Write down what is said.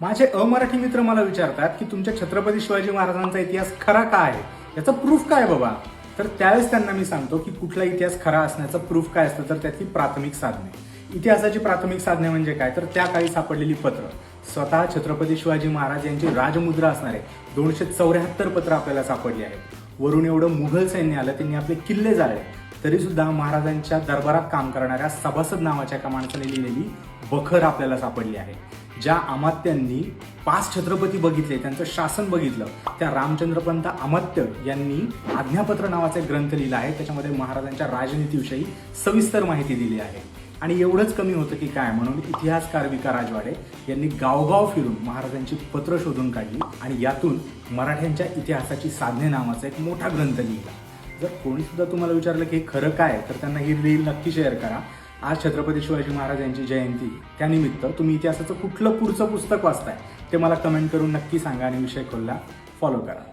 माझे अमराठी मित्र मला विचारतात की तुमच्या छत्रपती शिवाजी महाराजांचा इतिहास खरा काय आहे, याचा प्रूफ काय बाबा. तर त्यावेळेस त्यांना मी सांगतो की कुठला इतिहास खरा असण्याचं प्रूफ काय असतं, तर त्यातली प्राथमिक साधने. इतिहासाची प्राथमिक साधने म्हणजे काय, तर त्या काळी सापडलेली पत्र. स्वतः छत्रपती शिवाजी महाराज यांची राजमुद्रा असणारे 274 पत्र आपल्याला सापडली आहेत. वरून एवढं मुघल सैन्य आलं, त्यांनी आपले किल्ले जाळले, तरी सुद्धा महाराजांच्या दरबारात काम करणाऱ्या सभासद नावाच्या एका माणसाने लिहिलेली बखर आपल्याला सापडली आहे. ज्या अमात्यांनी 5 छत्रपती बघितले, त्यांचं शासन बघितलं, त्या रामचंद्रपंत अमात्य यांनी आज्ञापत्र नावाचा एक ग्रंथ लिहिला आहे. त्याच्यामध्ये महाराजांच्या राजनीतीविषयी सविस्तर माहिती दिली आहे. आणि एवढंच कमी होतं की काय, म्हणून इतिहासकार विका राजवाडे यांनी गावगाव फिरून महाराजांची पत्र शोधून काढली आणि यातून मराठ्यांच्या इतिहासाची साधने नावाचा एक मोठा ग्रंथ लिहिला. जर कोणी सुद्धा तुम्हाला विचारलं की हे खरं काय, तर त्यांना ही रील नक्की शेअर करा. आज छत्रपती शिवाजी महाराज यांची जयंती, त्यानिमित्त तुम्ही इतिहासाचं कुठलं पुढचं पुस्तक वाचताय ते मला कमेंट करून नक्की सांगा आणि विषय खोलला फॉलो करा.